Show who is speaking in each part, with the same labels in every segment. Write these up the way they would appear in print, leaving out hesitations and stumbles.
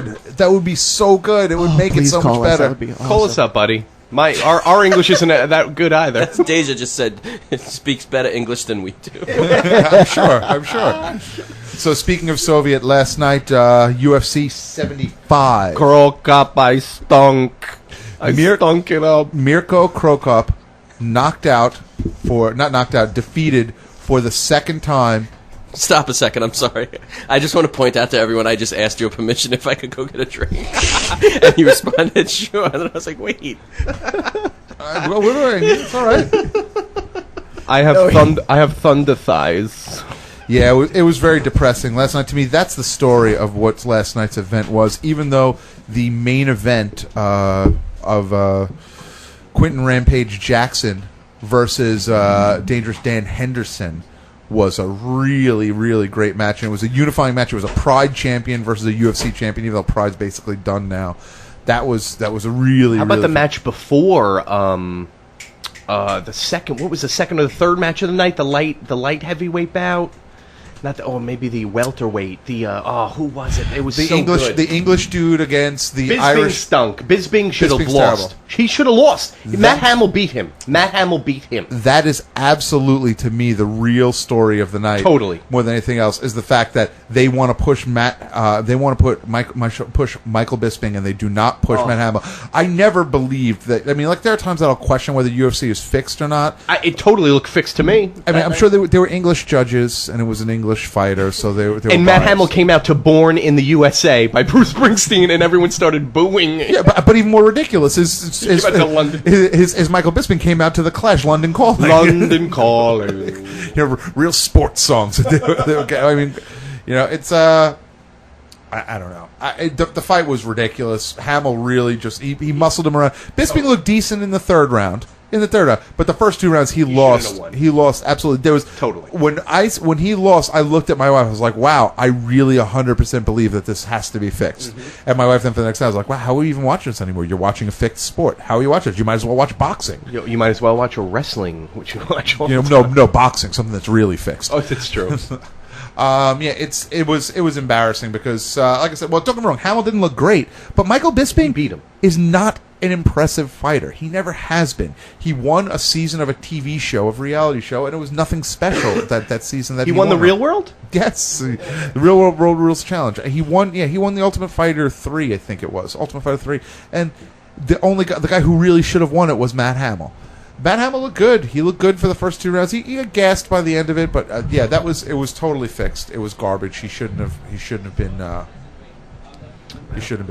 Speaker 1: good. That would be so good. It would make it so much better.
Speaker 2: That would be awesome.
Speaker 3: Call us up, buddy. Our English isn't that good either.
Speaker 4: Deja just said it speaks better English than we do.
Speaker 1: I'm sure. So speaking of Soviet, last night, UFC 75.
Speaker 3: Krok up, I stunk. I stunk it up.
Speaker 1: Mirko Krokop defeated for the second time.
Speaker 4: Stop a second, I'm sorry. I just want to point out to everyone I just asked your permission if I could go get a drink. And you responded, sure. And I was like, wait.
Speaker 1: Well, we're doing it's all right.
Speaker 3: I have thunder thighs.
Speaker 1: Yeah, it was very depressing last night. To me, that's the story of what last night's event was, even though the main event of Quentin Rampage Jackson versus Dangerous Dan Henderson was a really, really great match, and it was a unifying match. It was a Pride champion versus a UFC champion, even though Pride's basically done now. That was a really.
Speaker 3: How about
Speaker 1: really
Speaker 3: the match before? The second. What was the second or the third match of the night? The light heavyweight bout. Not the, maybe the welterweight. The who was it? It was
Speaker 1: the
Speaker 3: so
Speaker 1: English
Speaker 3: good.
Speaker 1: the English dude against the
Speaker 3: Bisping
Speaker 1: Irish.
Speaker 3: stunk. Bisping should have
Speaker 1: Bisping's
Speaker 3: lost.
Speaker 1: terrible.
Speaker 3: He should have lost. Matt Hamill beat him.
Speaker 1: That is absolutely, to me, the real story of the night.
Speaker 3: Totally.
Speaker 1: More than anything else, is the fact that they want to push they want to push Michael Bisping, and they do not push Matt Hamill. I never believed that. I mean, like, there are times that I'll question whether UFC is fixed or not.
Speaker 3: It totally looked fixed to me.
Speaker 1: I mean, I'm sure they were English judges, and it was an English fighter, so they were
Speaker 3: And Matt
Speaker 1: biased.
Speaker 3: Hamill came out to "Born in the USA" by Bruce Springsteen, and everyone started booing.
Speaker 1: Yeah, but even more ridiculous is Michael Bisping came out to the Clash, London Calling.
Speaker 3: London Calling.
Speaker 1: Real sports songs. I mean, it's I don't know. The fight was ridiculous. Hamill really just he muscled him around. Bisping looked decent in the third round. But the first two rounds he lost. He lost absolutely. There was
Speaker 3: totally
Speaker 1: when he lost. I looked at my wife. I was like, "Wow, I really 100% believe that this has to be fixed." Mm-hmm. And my wife then for the next time was like, "Wow, how are you even watching this anymore? You're watching a fixed sport. How are you watching it? You might as well watch boxing.
Speaker 3: You might as well watch a wrestling, which you watch.
Speaker 1: No boxing, something that's really fixed."
Speaker 3: Oh, that's true.
Speaker 1: It was embarrassing because, like I said, well, don't get me wrong, Hamill didn't look great, but Michael Bisping
Speaker 3: beat him.
Speaker 1: Is not an impressive fighter. He never has been. He won a season of a TV show, of a reality show, and it was nothing special that season. That
Speaker 3: he won the Real World.
Speaker 1: Yes, the Real World Rules Challenge. He won. Yeah, he won the Ultimate Fighter 3, I think it was Ultimate Fighter 3, and the guy who really should have won it was Matt Hamill. Matt Hamill looked good. He looked good for the first two rounds. He got gassed by the end of it, but it was totally fixed. It was garbage. He shouldn't have been. He shouldn't have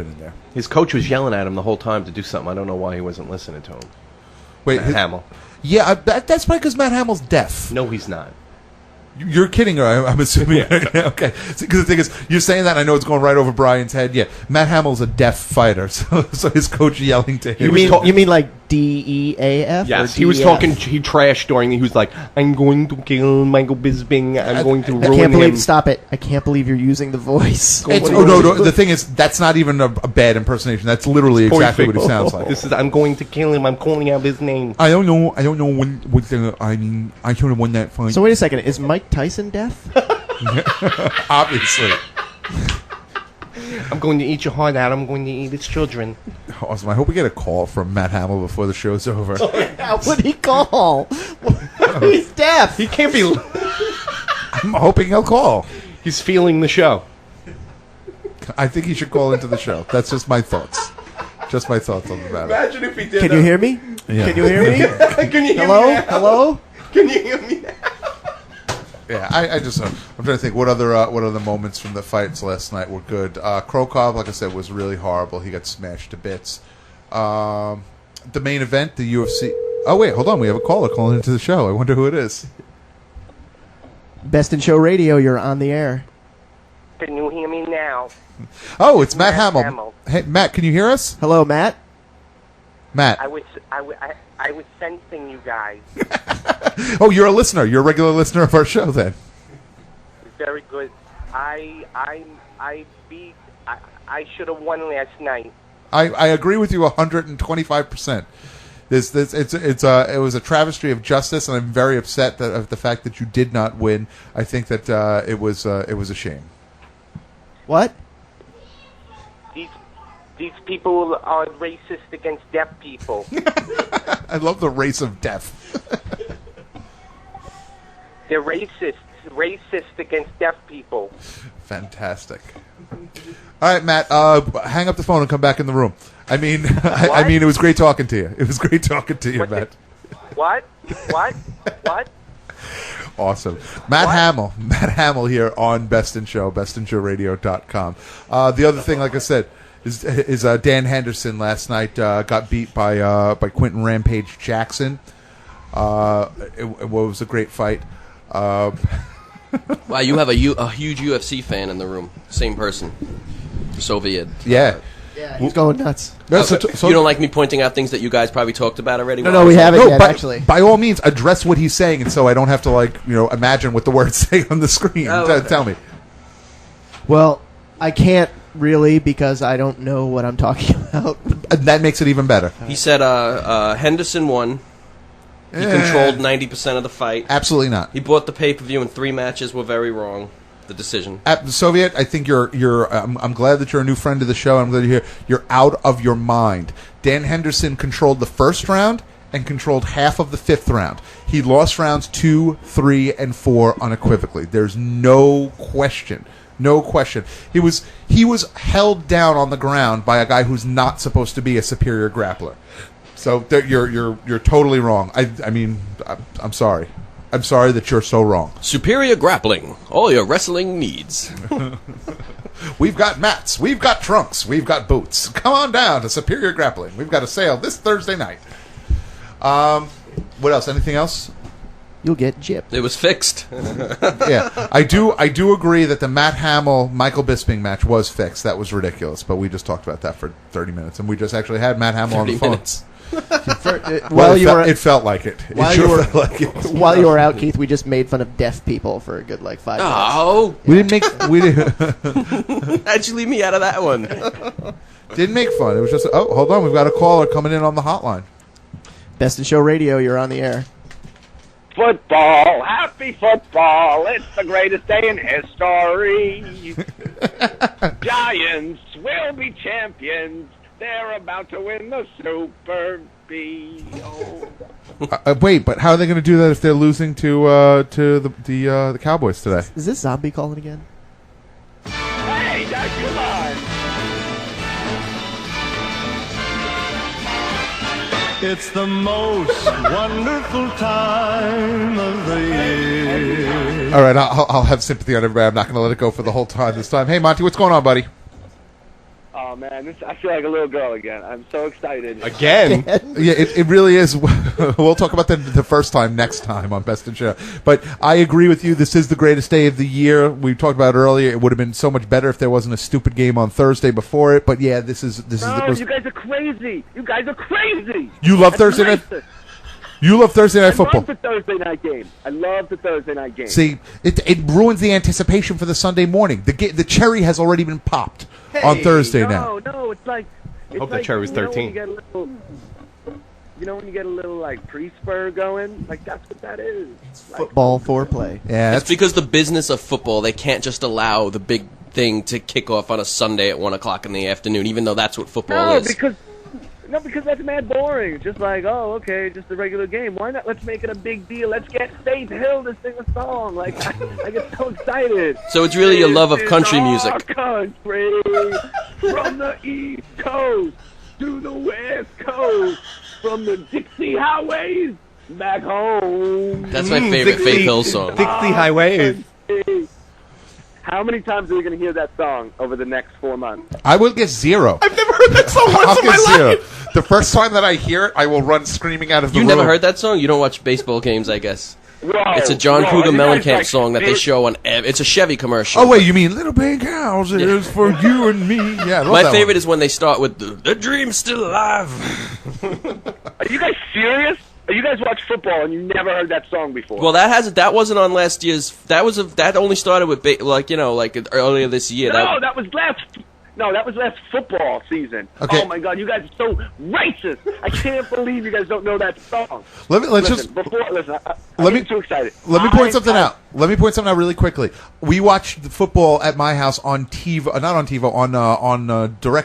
Speaker 1: been in there.
Speaker 3: His coach was yelling at him the whole time to do something. I don't know why he wasn't listening to him.
Speaker 1: Wait,
Speaker 3: Matt Hamill.
Speaker 1: Yeah, that's probably because Matt Hamill's deaf.
Speaker 3: No, he's not.
Speaker 1: You're kidding, I'm assuming.
Speaker 3: Yeah.
Speaker 1: Okay. Because the thing is, you're saying that, I know it's going right over Brian's head. Yeah, Matt Hamill's a deaf fighter, so his coach yelling to him.
Speaker 2: You mean like DEAF?
Speaker 3: Yes, he was talking. He trashed during. He was like, "I'm going to kill Michael Bisping. I'm going to ruin him."
Speaker 2: Stop it! I can't believe you're using the voice.
Speaker 1: No. The thing is, that's not even a bad impersonation. That's literally exactly what he sounds like.
Speaker 3: This is. I'm going to kill him. I'm calling out his name.
Speaker 1: I don't know when. I should have won that fight.
Speaker 2: So wait a second. Is Mike Tyson deaf?
Speaker 1: Obviously.
Speaker 3: I'm going to eat your heart out. I'm going to eat its children.
Speaker 1: Awesome. I hope we get a call from Matt Hamill before the show's over.
Speaker 2: How would he call? He's deaf.
Speaker 3: He can't be.
Speaker 1: I'm hoping he'll call.
Speaker 3: He's feeling the show.
Speaker 1: I think he should call into the show. That's just my thoughts. Just my thoughts on the matter.
Speaker 3: Imagine if he did.
Speaker 2: Can you hear me?
Speaker 1: Yeah.
Speaker 2: Can you hear me?
Speaker 3: Can you hear
Speaker 2: Hello?
Speaker 3: me now?
Speaker 2: Hello?
Speaker 3: Can you hear me now?
Speaker 1: Yeah, I'm trying to think what other moments from the fights last night were good. Krokov, like I said, was really horrible. He got smashed to bits. The main event, the UFC. Oh wait, hold on, we have a caller calling into the show. I wonder who it is.
Speaker 2: Best in Show Radio, you're on the air.
Speaker 5: Can you hear me now?
Speaker 1: Oh, it's Matt Hamill. Hey, Matt, can you hear us?
Speaker 2: Hello, Matt.
Speaker 1: Matt.
Speaker 5: I was sensing you guys.
Speaker 1: Oh, you're a listener. You're a regular listener of our show, then.
Speaker 5: Very good. I should have won last night.
Speaker 1: I agree with you 125%. It was a travesty of justice, and I'm very upset of the fact that you did not win. I think that it was a shame.
Speaker 2: What?
Speaker 5: these people are racist against deaf people.
Speaker 1: I love the race of deaf.
Speaker 5: They're racist against deaf people.
Speaker 1: Fantastic. All right, Matt, hang up the phone and come back in the room. I mean, I mean, it was great talking to you. It was great talking to you, Matt.
Speaker 5: What?
Speaker 1: Awesome. Matt Hamill here on Best in Show, bestinshowradio.com. The other thing, like I said, is Dan Henderson last night got beat by Quentin Rampage Jackson. It was a great fight.
Speaker 4: Wow, you have a huge UFC fan in the room. Same person. Soviet.
Speaker 1: Yeah.
Speaker 2: Yeah, he's going nuts.
Speaker 1: No, so
Speaker 4: you don't like me pointing out things that you guys probably talked about already?
Speaker 2: No, we haven't yet, actually.
Speaker 1: By all means, address what he's saying, and so I don't have to imagine what the words say on the screen. Tell me.
Speaker 2: Well, I can't really because I don't know what I'm talking about.
Speaker 1: That makes it even better.
Speaker 4: He said Henderson won. He controlled 90% of the fight.
Speaker 1: Absolutely not.
Speaker 4: He bought the pay-per-view, and 3 matches were very wrong. The decision.
Speaker 1: Soviet, I think you're. I'm glad that you're a new friend of the show. I'm glad you're here. You're out of your mind. Dan Henderson controlled the first round and controlled half of the 5th round. He lost rounds 2, 3, and 4 unequivocally. There's no question. No question. He was held down on the ground by a guy who's not supposed to be a superior grappler. So you're totally wrong. I mean, I'm sorry. I'm sorry that you're so wrong.
Speaker 4: Superior grappling. All your wrestling needs.
Speaker 1: We've got mats. We've got trunks. We've got boots. Come on down to Superior Grappling. We've got a sale this Thursday night. What else? Anything else?
Speaker 2: You'll get gypped.
Speaker 4: It was fixed.
Speaker 1: Yeah, I do agree that the Matt Hamill Michael Bisping match was fixed. That was ridiculous. But we just talked about that for 30 minutes, and we just actually had Matt Hamill on the phone.
Speaker 4: Minutes.
Speaker 1: It felt like it.
Speaker 2: While you were out, Keith, we just made fun of deaf people for a good 5 minutes.
Speaker 4: Oh,
Speaker 1: we didn't.
Speaker 4: How'd you leave me out of that one?
Speaker 1: Didn't make fun. It was just. Oh, hold on, we've got a caller coming in on the hotline.
Speaker 2: Best in Show Radio, you're on the air.
Speaker 6: Football, happy football, it's the greatest day in history. Giants will be champions. They're about to win the Super Bowl.
Speaker 1: Wait, but how are they going to do that if they're losing to the Cowboys today?
Speaker 2: Is this Zombie calling again?
Speaker 6: Hey, come on.
Speaker 7: It's the most wonderful time of the year.
Speaker 1: All right, I'll have sympathy on everybody. I'm not going to let it go for the whole time this time. Hey, Monty, what's going on, buddy?
Speaker 6: Oh, man, I feel like a little girl again. I'm so excited.
Speaker 3: Again?
Speaker 1: Yeah, it really is. We'll talk about that the first time next time on Best in Show. But I agree with you. This is the greatest day of the year. We talked about it earlier. It would have been so much better if there wasn't a stupid game on Thursday before it. But yeah, this is the most.
Speaker 6: You guys are crazy. You guys are crazy.
Speaker 1: You love Thursday night. You love Thursday night football.
Speaker 6: I love the Thursday night game. I love the Thursday night game.
Speaker 1: See, it ruins the anticipation for the Sunday morning. The cherry has already been popped on Thursday now.
Speaker 6: No, it's like.
Speaker 3: I hope that cherry was 13.
Speaker 6: You know when you get a little like pre-spur going? Like that's what that is.
Speaker 2: Football foreplay.
Speaker 1: Yeah,
Speaker 4: It's because the business of football, they can't just allow the big thing to kick off on a Sunday at 1 o'clock in the afternoon, even though that's what football is.
Speaker 6: Because that's mad boring. It's just like, oh, okay, just a regular game. Why not? Let's make it a big deal. Let's get Faith Hill to sing a song. Like, I get so excited.
Speaker 4: So it's really your love of country music.
Speaker 6: Our country, from the East Coast to the West Coast, from the Dixie highways back home.
Speaker 4: That's my favorite Faith Hill song.
Speaker 3: Dixie Highway.
Speaker 6: How many times are we going to hear that song over the next 4 months?
Speaker 1: I will get 0.
Speaker 3: I've never heard that song once in my life.
Speaker 1: The first time that I hear it, I will run screaming out of the room.
Speaker 4: You never heard that song? You don't watch baseball games, I guess.
Speaker 6: Whoa,
Speaker 4: It's a John Cougar
Speaker 6: you guys
Speaker 4: Mellencamp
Speaker 6: like
Speaker 4: song that they
Speaker 6: this?
Speaker 4: show on. It's a Chevy commercial.
Speaker 1: Oh wait, you mean Little Big House is for you and me? Yeah, I love
Speaker 4: My
Speaker 1: that
Speaker 4: favorite
Speaker 1: one.
Speaker 4: is when they start with the dream's still alive.
Speaker 6: Are you guys serious? You guys watch football and you never heard that song before?
Speaker 4: Well, that wasn't on last year's. That only started with earlier this year.
Speaker 6: that was last football season.
Speaker 1: Okay.
Speaker 6: Oh my God, you guys are so racist! I can't believe you guys don't know that song.
Speaker 1: Let's
Speaker 6: Listen, I'm getting too excited.
Speaker 1: Let me point something out. Let me point something out really quickly. We watched the football at my house on TiVo, not on TiVo, on direct.